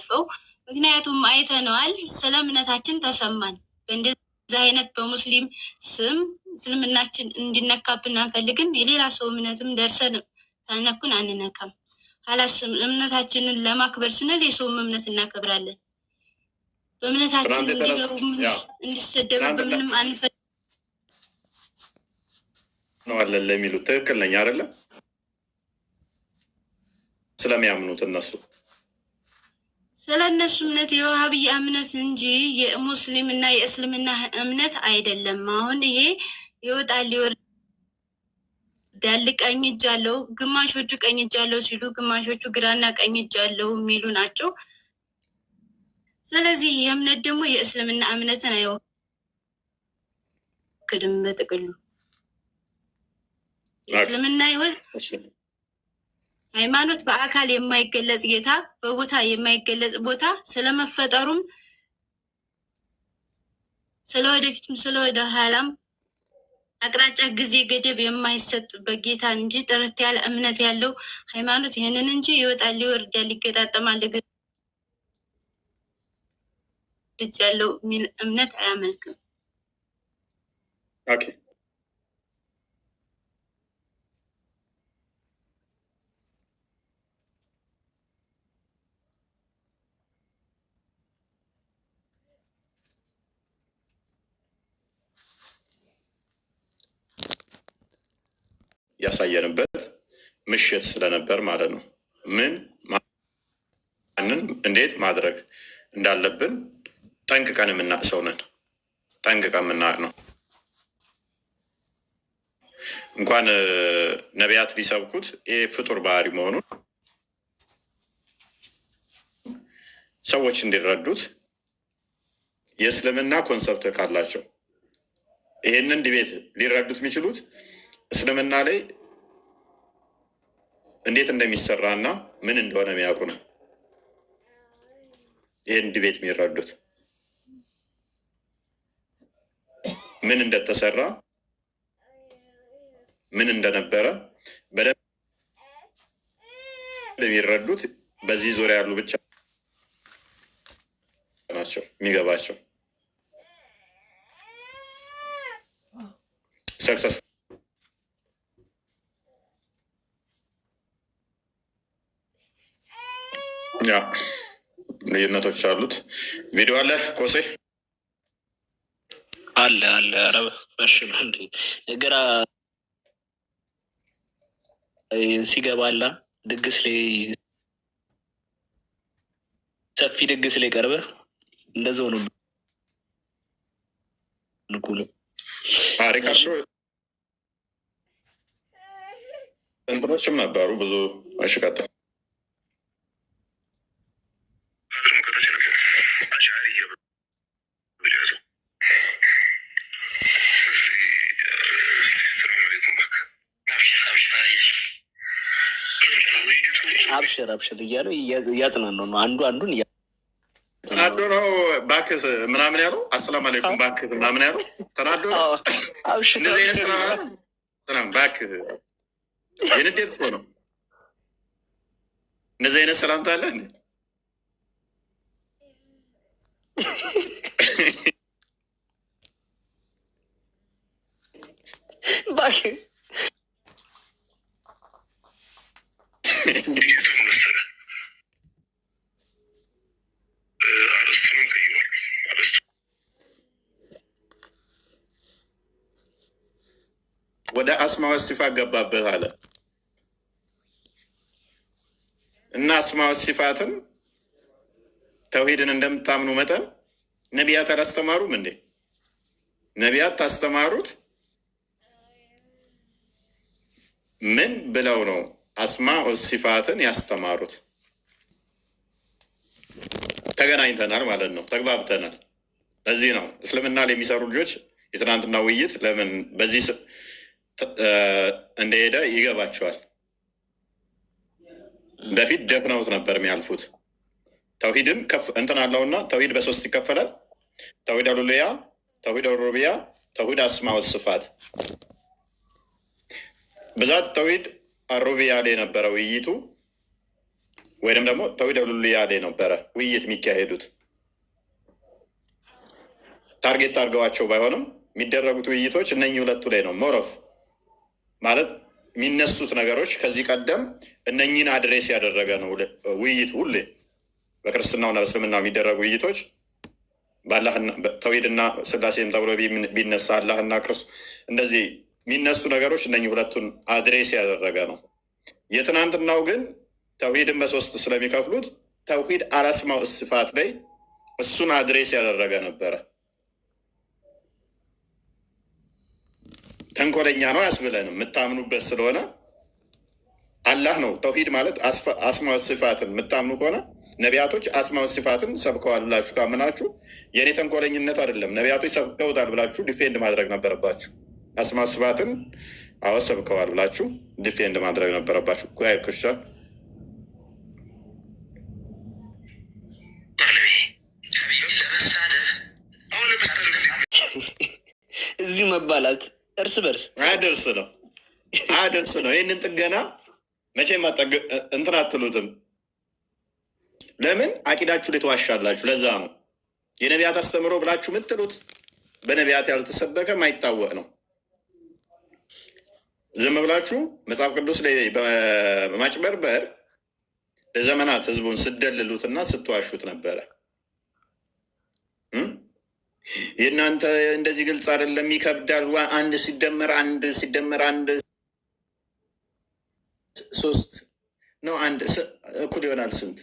የምናልፈው። ምክንያቱም አይተነዋል፣ ስለ እምነታችን ተሰማን። በእንደዚህ አይነት በሙስሊም ስም እስልምናችን እንዲነካብን አንፈልግም። የሌላ ሰው እምነትም ደርሰን ካልነኩን አንነካም። ሀላስ እምነታችንን ለማክበር ስንል የሰውም እምነት እናከብራለን። በእምነታችን እንዲገቡ እንዲሰደቡ በምንም አንፈልግም ነው አለን ለሚሉት ትክክል ነኝ አይደለም? ስለሚያምኑት እነሱ ስለ እነሱ እምነት የዋሃብያ እምነት እንጂ የሙስሊም እና የእስልምና እምነት አይደለም። አሁን ይሄ ይወጣል ይወርዳል፣ ቀኝ እጅ አለው፣ ግማሾቹ ቀኝ እጅ አለው ሲሉ፣ ግማሾቹ ግራና ቀኝ እጅ አለው የሚሉ ናቸው። ስለዚህ ይህ እምነት ደግሞ የእስልምና እምነትን አይወክልም። በጥቅሉ የእስልምና ሃይማኖት በአካል የማይገለጽ ጌታ በቦታ የማይገለጽ ቦታ ስለመፈጠሩም ስለወደፊትም ስለወደ ኋላም አቅጣጫ ጊዜ ገደብ የማይሰጥበት ጌታ እንጂ ጥርት ያለ እምነት ያለው ሃይማኖት ይህንን እንጂ ይወጣል ይወርዳል ይገጣጠማል ልጅ ያለው የሚል እምነት አያመልክም። ኦኬ ያሳየንበት ምሽት ስለነበር ማለት ነው። ማንን እንዴት ማድረግ እንዳለብን ጠንቅቀን የምናቅ ሰው ነን። ጠንቅቀን የምናቅ ነው። እንኳን ነቢያት ሊሰብኩት ይህ ፍጡር ባህሪ መሆኑን ሰዎች እንዲረዱት የእስልምና ኮንሰፕት ካላቸው ይሄንን ዲቤት ሊረዱት የሚችሉት እስልምና ላይ እንዴት እንደሚሰራ እና ምን እንደሆነ የሚያውቁ ነው። ይህን ዲቤት የሚረዱት ምን እንደተሰራ ምን እንደነበረ በደንብ የሚረዱት በዚህ ዙሪያ ያሉ ብቻ ናቸው የሚገባቸው። ሰክሰስ ያ ልዩነቶች አሉት። ቪዲዮ አለ ኮሴ አለ ኧረ በሽ እንዴ ግራ ሲገባላ ድግስ ላይ ሰፊ ድግስ ላይ ቀርበ እንደዛው ነው ንኩሉ ሪካርዶ እንትኖችም ነበሩ ብዙ አሽቃጠ አብሽር እያሉ እያጽናነው ነው። አንዱን ተናዶ ነው ባክስ ምናምን ያለው አሰላም አለይኩም ባክስ ምናምን ያለው ተናዶ እንደዚህ አይነት ሰላም ባክስ የንዴት እኮ ነው። እንደዚህ አይነት ሰላምታ አለ እንዴ? ባክስ ወደ አስማ ወሲፋት ገባበት አለ እና አስማ ወሲፋትን ተውሂድን እንደምታምኑ መጠን ነቢያት አላስተማሩም እንዴ? ነቢያት ታስተማሩት ምን ብለው ነው አስማ ወሲፋትን ያስተማሩት? ተገናኝተናል ማለት ነው፣ ተግባብተናል። ለዚህ ነው እስልምና ላይ የሚሰሩ ልጆች የትናንትና ውይይት ለምን በዚህ እንደሄደ ይገባቸዋል። በፊት ደፍነውት ነበር የሚያልፉት። ተውሂድን እንትን አለውና ተውሂድ በሶስት ይከፈላል። ተውሂድ አሉልያ፣ ተውሂድ ሩቡቢያ፣ ተውሂድ አስማ ወሲፋት። ብዛት ተውሂድ አሩቢያ ላይ የነበረ ውይይቱ ወይም ደግሞ ተውሂድ ኡሉሂያ ላይ ነበረ ውይይት የሚካሄዱት። ታርጌት አድርገዋቸው ባይሆንም የሚደረጉት ውይይቶች እነኚህ ሁለቱ ላይ ነው። ሞሮፍ ማለት የሚነሱት ነገሮች ከዚህ ቀደም እነኚህን አድሬስ ያደረገ ነው ውይይት። ሁሌ በክርስትናውና በእስልምና የሚደረጉ ውይይቶች በአላህና ተውሂድና ስላሴም ተብሎ ቢነሳ አላህና ክርስቶስ እንደዚህ የሚነሱ ነገሮች እነኚህ ሁለቱን አድሬስ ያደረገ ነው። የትናንትናው ግን ተውሂድን በሶስት ስለሚከፍሉት ተውሂድ አልአስማኡ ወሲፋት ላይ እሱን አድሬስ ያደረገ ነበረ። ተንኮለኛ ነው ያስብለንም የምታምኑበት ስለሆነ አላህ ነው። ተውሂድ ማለት አስማኡ ወሲፋትን የምታምኑ ከሆነ ነቢያቶች አስማኡ ወሲፋትን ሰብከዋል ብላችሁ ካምናችሁ የእኔ ተንኮለኝነት አይደለም፣ ነቢያቶች ሰብከውታል ብላችሁ ዲፌንድ ማድረግ ነበረባችሁ። አስማኡ ወሲፋትን አዎ ሰብከዋል ብላችሁ ዲፌንድ ማድረግ ነበረባችሁ። ጉያይ ክርስቲያን እዚህ መባላት እርስ በርስ አያደርስ ነው። ይህንን ጥገና መቼም እንትን አትሉትም። ለምን አቂዳችሁ ላይ ተዋሻላችሁ? ለዛ ነው የነቢያት አስተምሮ ብላችሁ የምትሉት በነቢያት ያልተሰበከ ማይታወቅ ነው። ዝም ብላችሁ መጽሐፍ ቅዱስ ላይ በማጭበርበር ለዘመናት ህዝቡን ስደልሉትና ስትዋሹት ነበረ። የእናንተ እንደዚህ ግልጽ አይደለም፣ ይከብዳል። አንድ ሲደመር አንድ ሶስት ነው፣ አንድ እኩል ይሆናል ስንት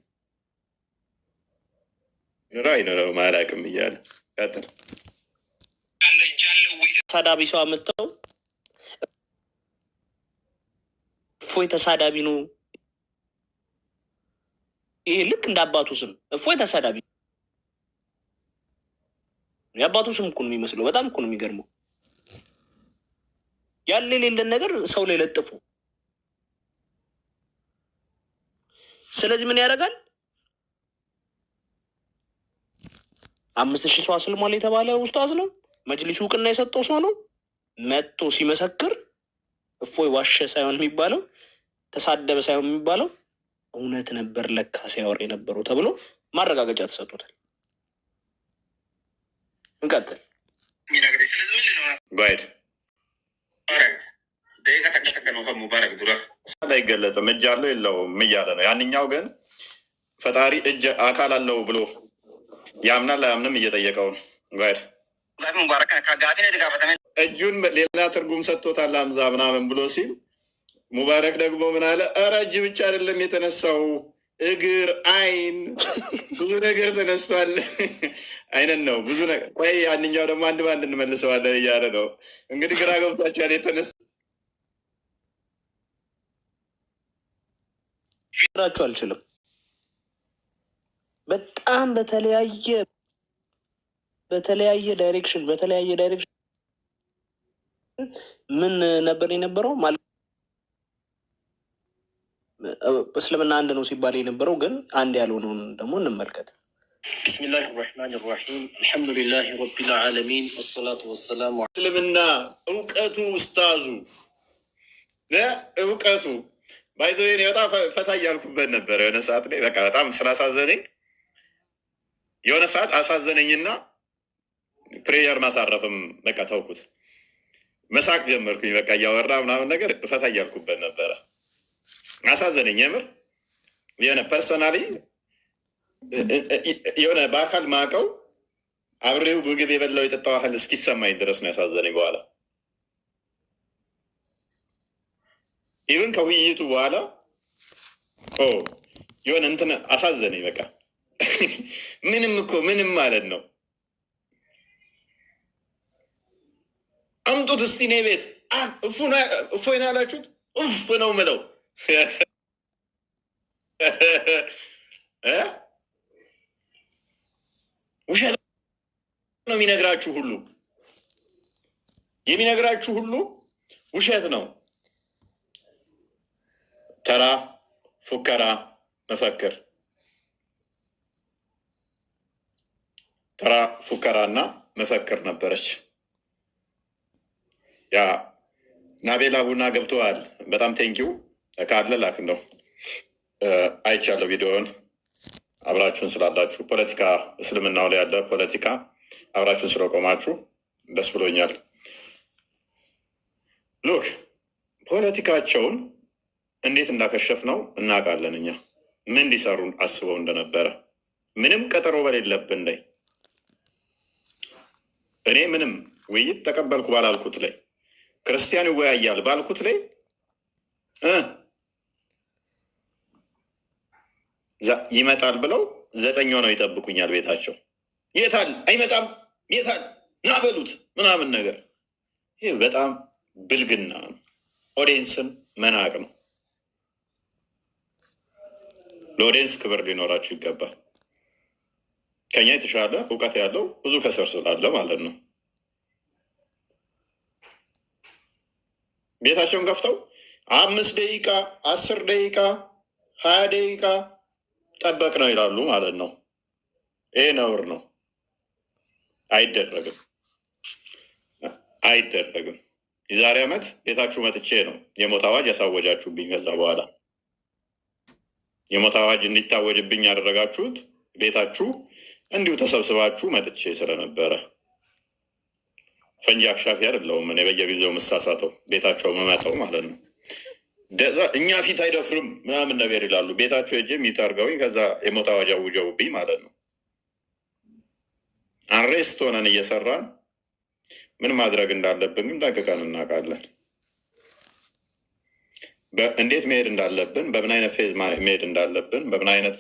ይኖረው ማላቅም እያለ ቀጥል። ተሳዳቢ ሰው አመጣው እፎይ ተሳዳቢ ነው። ይሄ ልክ እንደ አባቱ ስም እፎይ ተሳዳቢ ነው። የአባቱ ስም እኮ ነው የሚመስለው። በጣም እኮ ነው የሚገርመው። ያለ የሌለን ነገር ሰው ላይ ለጥፉ። ስለዚህ ምን ያደርጋል? 5000 ሰው አስልሟል የተባለ ኡስታዝ ነው። መጅሊሱ እውቅና የሰጠው ሰው ነው። መጥቶ ሲመሰክር እፎይ ዋሸ ሳይሆን የሚባለው ተሳደበ ሳይሆን የሚባለው እውነት ነበር ለካ ሲያወር የነበረው ተብሎ ማረጋገጫ ተሰጥቶታል። እንቀጥል። ጓይድ አይገለጽም። እጅ አለው የለውም እያለ ነው። ያንኛው ግን ፈጣሪ እጅ አካል አለው ብሎ ያምናል አያምንም እየጠየቀው ነው። ጓይድ እጁን ሌላ ትርጉም ሰጥቶታል አምዛ ምናምን ብሎ ሲል ሙባረክ ደግሞ ምን አለ? ኧረ እጅ ብቻ አይደለም የተነሳው እግር፣ አይን፣ ብዙ ነገር ተነስቷል አይነት ነው። ብዙ ነገር ቆይ፣ ያንኛው ደግሞ አንድ ባንድ እንመልሰዋለን እያለ ነው። እንግዲህ ግራ ገብቷችኋል። የተነሳ ራችሁ አልችልም። በጣም በተለያየ ዳይሬክሽን ምን ነበር የነበረው ማለት እስልምና አንድ ነው ሲባል የነበረው ግን አንድ ያልሆነውን ደግሞ እንመልከት። ቢስሚላህ ራህማን ራሒም አልሐምዱሊላህ ረቢል ዓለሚን ወሰላቱ ወሰላሙ እስልምና እውቀቱ ውስታዙ እውቀቱ ባይዘ በጣም ፈታ እያልኩበት ነበረ የሆነ ሰዓት ላይ በቃ በጣም ስላሳዘነኝ የሆነ ሰዓት አሳዘነኝና ፕሬየር ማሳረፍም በቃ ተውኩት። መሳቅ ጀመርኩኝ። በቃ እያወራ ምናምን ነገር ፈታ እያልኩበት ነበረ። አሳዘነኝ የምር የሆነ ፐርሰናሊ የሆነ በአካል ማቀው አብሬው ምግብ የበላው የጠጣው ያህል እስኪሰማኝ ድረስ ነው ያሳዘነኝ። በኋላ ኢቨን ከውይይቱ በኋላ የሆነ እንትን አሳዘነኝ። በቃ ምንም ማለት ነው። አምጡት እስቲ እኔ ቤት እፎይን ያላችሁት እፍ ነው ምለው ውሸት ነው የሚነግራችሁ ሁሉ ውሸት ነው። ተራ ፉከራ መፈክር፣ ተራ ፉከራና መፈክር ነበረች። ያ ናቤላ ቡና ገብተዋል። በጣም ቴንኪው ካለ ላክ ነው አይቻለሁ ቪዲዮውን። አብራችሁን ስላላችሁ ፖለቲካ እስልምናው ላይ ያለ ፖለቲካ አብራችሁን ስለቆማችሁ ደስ ብሎኛል። ሉክ ፖለቲካቸውን እንዴት እንዳከሸፍ ነው እናውቃለን። እኛ ምን ሊሰሩ አስበው እንደነበረ ምንም ቀጠሮ በሌለብን ላይ እኔ ምንም ውይይት ተቀበልኩ ባላልኩት ላይ ክርስቲያን ይወያያል ባልኩት ላይ ይመጣል ብለው 9 ሆነው ይጠብቁኛል ቤታቸው። የታል አይመጣም፣ የታል ና በሉት ምናምን ነገር። ይህ በጣም ብልግና ነው። ኦዲየንስን መናቅ ነው። ለኦዲየንስ ክብር ሊኖራችሁ ይገባል። ከኛ የተሻለ እውቀት ያለው ብዙ ከስር ስላለ ማለት ነው። ቤታቸውን ከፍተው 5 ደቂቃ 10 ደቂቃ 20 ደቂቃ ጠበቅ ነው ይላሉ ማለት ነው። ይሄ ነውር ነው። አይደረግም፣ አይደረግም። የዛሬ ዓመት ቤታችሁ መጥቼ ነው የሞት አዋጅ ያሳወጃችሁብኝ። ከዛ በኋላ የሞት አዋጅ እንዲታወጅብኝ ያደረጋችሁት ቤታችሁ እንዲሁ ተሰብስባችሁ መጥቼ ስለነበረ ፈንጂ አክሻፊ አይደለሁም እኔ በየጊዜው ምሳሳተው ቤታቸው መመጠው ማለት ነው። እኛ ፊት አይደፍርም ምናምን ነገር ይላሉ። ቤታቸው ሄጄ የሚታርገውኝ ከዛ የሞት አዋጅ አውጀውብኝ ማለት ነው። አንሬስት ሆነን እየሰራን ምን ማድረግ እንዳለብን ግን ጠንቅቀን እናውቃለን። እንዴት መሄድ እንዳለብን፣ በምን አይነት ፌዝ መሄድ እንዳለብን፣ በምን አይነት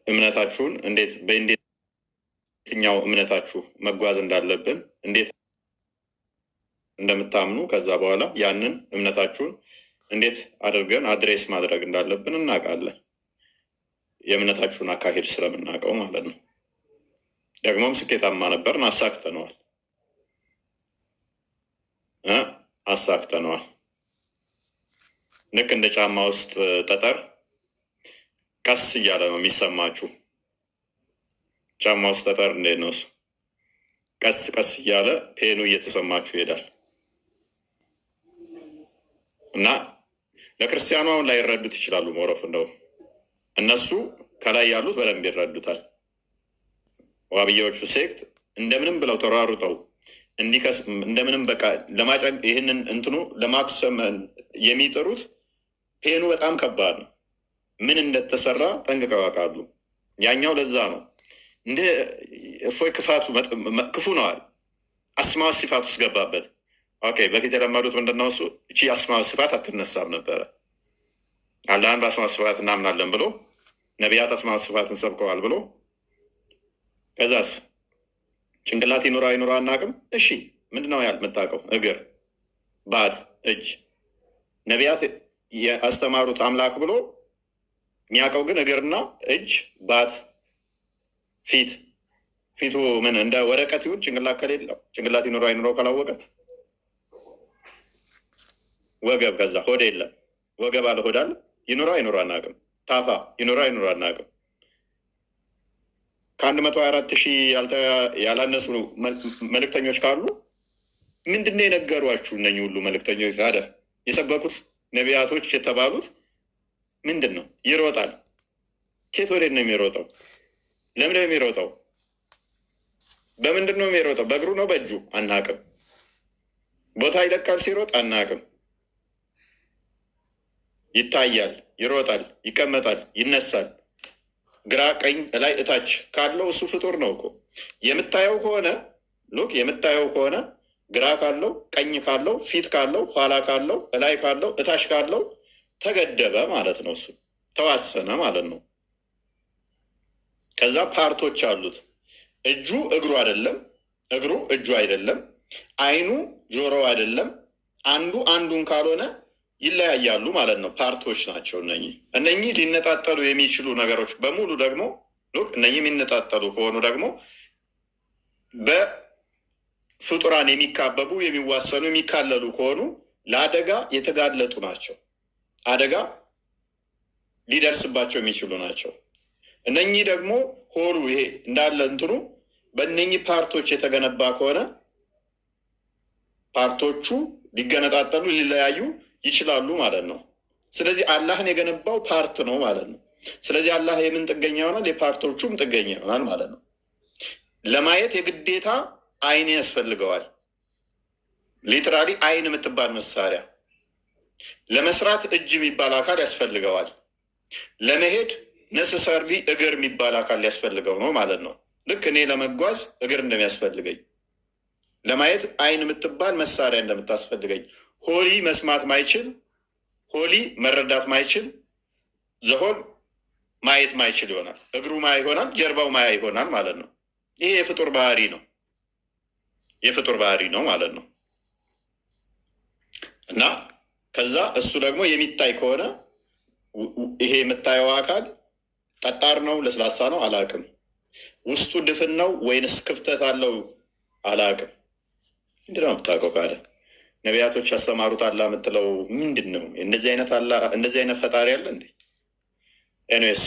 እምነታችሁን በየትኛው እምነታችሁ መጓዝ እንዳለብን፣ እንዴት እንደምታምኑ፣ ከዛ በኋላ ያንን እምነታችሁን እንዴት አድርገን አድሬስ ማድረግ እንዳለብን እናውቃለን። የእምነታችሁን አካሄድ ስለምናውቀው ማለት ነው። ደግሞም ስኬታማ ነበርን፣ አሳክተነዋል አሳክተነዋል። ልክ እንደ ጫማ ውስጥ ጠጠር ቀስ እያለ ነው የሚሰማችሁ። ጫማ ውስጥ ጠጠር እንዴት ነው? ቀስ ቀስ እያለ ፔኑ እየተሰማችሁ ይሄዳል። እና ለክርስቲያኑ አሁን ላይ ይረዱት ይችላሉ። ሞረፍ እንደው እነሱ ከላይ ያሉት በደንብ ይረዱታል። ዋብያዎቹ ሴክት እንደምንም ብለው ተሯሩጠው እንዲከስ እንደምንም በቃ ለማጨቅ ይህንን እንትኑ ለማክሰም የሚጥሩት ፔኑ በጣም ከባድ ነው። ምን እንደተሰራ ጠንቅቀው ያውቃሉ። ያኛው ለዛ ነው እንደ እፎይ ክፋቱ ክፉ ነዋል። አስማዋ ሲፋት ውስጥ ገባበት። ኦኬ በፊት የለመዱት ምንድነው? እሱ እቺ አስማዋ ሲፋት አትነሳም ነበረ። አላህን በአስማዋ ሲፋት እናምናለን ብሎ ነቢያት አስማዋ ሲፋትን ሰብከዋል ብሎ ከዛስ ጭንቅላት ይኑራ ይኑራ አናቅም። እሺ ምንድነው ያል የምታውቀው? እግር፣ ባት፣ እጅ ነቢያት ያስተማሩት አምላክ ብሎ የሚያውቀው ግን እግርና እጅ፣ ባት፣ ፊቱ ምን እንደ ወረቀት ይሁን ጭንቅላት ከሌለው ጭንቅላት ይኑራ ይኑረው ካላወቀ ወገብ፣ ከዛ ሆድ የለም ወገብ አለ ሆድ አለ ይኑራ ይኑራ አናቅም። ታፋ ይኑራ ይኑራ አናቅም። ከ124,000 ያላነሱ መልእክተኞች ካሉ ምንድን ነው የነገሯችሁ? እነኚህ ሁሉ መልእክተኞች ታዲያ የሰበኩት ነቢያቶች የተባሉት ምንድን ነው? ይሮጣል። ኬት ወዴት ነው የሚሮጠው? ለምን ነው የሚሮጠው? በምንድን ነው የሚሮጠው? በእግሩ ነው በእጁ አናቅም። ቦታ ይለቃል ሲሮጥ አናቅም። ይታያል፣ ይሮጣል፣ ይቀመጣል፣ ይነሳል። ግራ ቀኝ ላይ እታች ካለው እሱ ፍጡር ነው እኮ። የምታየው ከሆነ ሉክ የምታየው ከሆነ ግራ ካለው ቀኝ ካለው ፊት ካለው ኋላ ካለው እላይ ካለው እታች ካለው ተገደበ ማለት ነው። እሱ ተዋሰነ ማለት ነው። ከዛ ፓርቶች አሉት። እጁ እግሩ አይደለም፣ እግሩ እጁ አይደለም፣ አይኑ ጆሮ አይደለም። አንዱ አንዱን ካልሆነ ይለያያሉ ማለት ነው። ፓርቶች ናቸው እነኚህ ሊነጣጠሉ የሚችሉ ነገሮች በሙሉ ደግሞ እነኚህ የሚነጣጠሉ ከሆኑ ደግሞ በፍጡራን የሚካበቡ የሚዋሰኑ የሚካለሉ ከሆኑ ለአደጋ የተጋለጡ ናቸው። አደጋ ሊደርስባቸው የሚችሉ ናቸው። እነኚህ ደግሞ ሆሩ ይሄ እንዳለ እንትኑ በእነኚህ ፓርቶች የተገነባ ከሆነ ፓርቶቹ ሊገነጣጠሉ ሊለያዩ ይችላሉ ማለት ነው። ስለዚህ አላህን የገነባው ፓርት ነው ማለት ነው። ስለዚህ አላህ የምን ጥገኛ ይሆናል? የፓርቶቹም ጥገኛ ይሆናል ማለት ነው። ለማየት የግዴታ አይን ያስፈልገዋል። ሊትራሊ አይን የምትባል መሳሪያ፣ ለመስራት እጅ የሚባል አካል ያስፈልገዋል። ለመሄድ ነሰሰርሊ እግር የሚባል አካል ሊያስፈልገው ነው ማለት ነው። ልክ እኔ ለመጓዝ እግር እንደሚያስፈልገኝ፣ ለማየት አይን የምትባል መሳሪያ እንደምታስፈልገኝ፣ ሆሊ መስማት ማይችል፣ ሆሊ መረዳት ማይችል፣ ዘሆል ማየት ማይችል ይሆናል። እግሩ ማያ ይሆናል፣ ጀርባው ማያ ይሆናል ማለት ነው። ይሄ የፍጡር ባህሪ ነው፣ የፍጡር ባህሪ ነው ማለት ነው። እና ከዛ እሱ ደግሞ የሚታይ ከሆነ ይሄ የምታየው አካል ጠጣር ነው ለስላሳ ነው አላቅም፣ ውስጡ ድፍን ነው ወይንስ ክፍተት አለው አላቅም። ምንድነው የምታውቀው ካለ ነቢያቶች ያስተማሩት አላ የምትለው ምንድን ነው? እንደዚህ አይነት ፈጣሪ አለ እንዴ? ኤኒዌይስ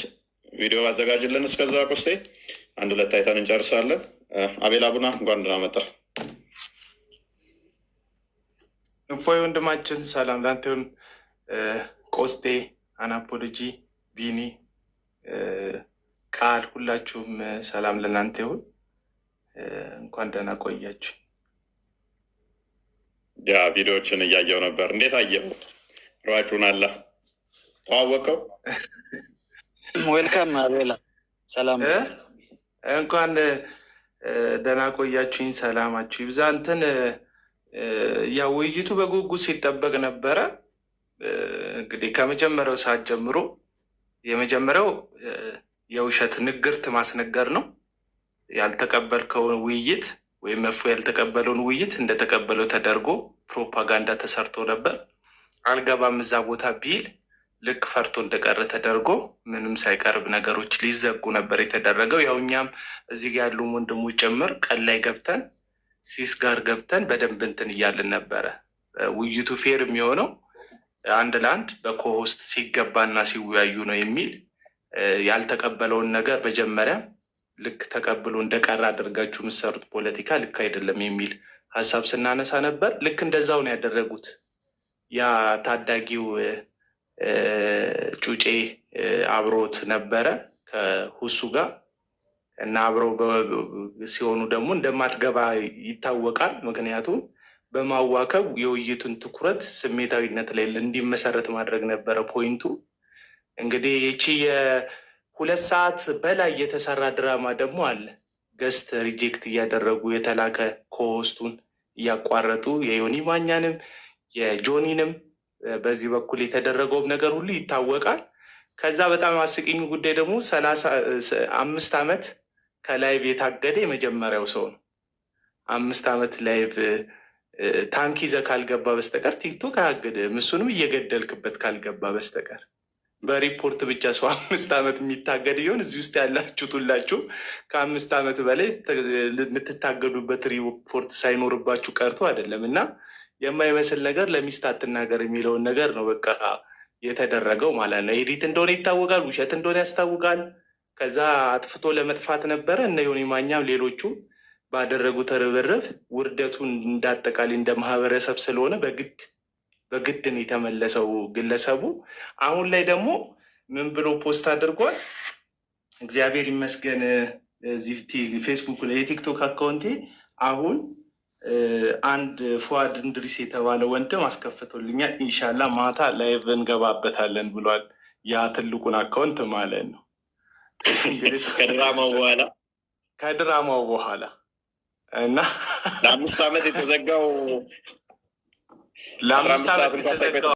ቪዲዮ አዘጋጅልን። እስከዛ ቆስቴ አንድ ሁለት አይተን እንጨርሳለን። አቤል አቡና እንኳን ደህና መጣ። እፎይ ወንድማችን ሰላም ላንተ ይሁን። ቆስቴ፣ አናፖሎጂ፣ ቢኒ፣ ቃል ሁላችሁም ሰላም ለእናንተ ይሁን። እንኳን ደህና ቆያችሁ። ያ ቪዲዮዎችን እያየው ነበር። እንዴት አየው? ሯጩን አላ ተዋወቀው? ዌልካም አቤላ፣ ሰላም እንኳን ደህና ቆያችሁኝ። ሰላማችሁ ይብዛ። እንትን ያ ውይይቱ በጉጉት ሲጠበቅ ነበረ። እንግዲህ ከመጀመሪያው ሰዓት ጀምሮ የመጀመሪያው የውሸት ንግርት ማስነገር ነው። ያልተቀበልከውን ውይይት ወይም ያልተቀበለውን ውይይት እንደተቀበለው ተደርጎ ፕሮፓጋንዳ ተሰርቶ ነበር። አልገባም እዛ ቦታ ቢል ልክ ፈርቶ እንደቀረ ተደርጎ ምንም ሳይቀርብ ነገሮች ሊዘጉ ነበር የተደረገው። ያው እኛም እዚህ ጋር ያሉ ወንድሞች ጭምር ቀን ላይ ገብተን ሲስ ጋር ገብተን በደንብ እንትን እያልን ነበረ። ውይይቱ ፌር የሚሆነው አንድ ለአንድ በኮሆስት ሲገባና ሲወያዩ ነው የሚል ያልተቀበለውን ነገር መጀመሪያ ልክ ተቀብሎ እንደቀረ አድርጋችሁ የምትሰሩት ፖለቲካ ልክ አይደለም የሚል ሀሳብ ስናነሳ ነበር። ልክ እንደዛው ነው ያደረጉት። ያ ታዳጊው ጩጬ አብሮት ነበረ ከሁሱ ጋር እና አብረው ሲሆኑ ደግሞ እንደማትገባ ይታወቃል። ምክንያቱም በማዋከብ የውይይቱን ትኩረት ስሜታዊነት ላይ እንዲመሰረት ማድረግ ነበረ ፖይንቱ። እንግዲህ ይቺ የ2 ሰዓት በላይ የተሰራ ድራማ ደግሞ አለ። ገስት ሪጀክት እያደረጉ የተላከ ኮሆስቱን እያቋረጡ የዮኒ ማኛንም የጆኒንም በዚህ በኩል የተደረገውም ነገር ሁሉ ይታወቃል። ከዛ በጣም አስቂኝ ጉዳይ ደግሞ 5 ዓመት ከላይቭ የታገደ የመጀመሪያው ሰው ነው። 5 ዓመት ላይቭ ታንክ ይዘህ ካልገባ በስተቀር ቲክቶክ አያግድም። እሱንም እየገደልክበት ካልገባ በስተቀር በሪፖርት ብቻ ሰው 5 ዓመት የሚታገድ ቢሆን እዚህ ውስጥ ያላችሁት ሁላችሁ ከ5 ዓመት በላይ የምትታገዱበት ሪፖርት ሳይኖርባችሁ ቀርቶ አይደለም። እና የማይመስል ነገር ለሚስት አትናገር የሚለውን ነገር ነው በቃ የተደረገው ማለት ነው። ኤዲት እንደሆነ ይታወቃል፣ ውሸት እንደሆነ ያስታውቃል። ከዛ አጥፍቶ ለመጥፋት ነበረ። እነ ዮኒ ማኛም ሌሎቹ ባደረጉት ርብርብ ውርደቱን እንዳጠቃላይ እንደ ማህበረሰብ ስለሆነ በግድን የተመለሰው ግለሰቡ አሁን ላይ ደግሞ ምን ብሎ ፖስት አድርጓል? እግዚአብሔር ይመስገን እዚህ ፌስቡክ ላይ የቲክቶክ አካውንቴ አሁን አንድ ፉአድ እንድሪስ የተባለ ወንድም አስከፍቶልኛል። ኢንሻላ ማታ ላይቭ እንገባበታለን ብሏል። ያ ትልቁን አካውንት ማለት ነው። ከድራማው በኋላ እና ለ5 ዓመት የተዘጋው ለ5 ዓመት የተዘጋው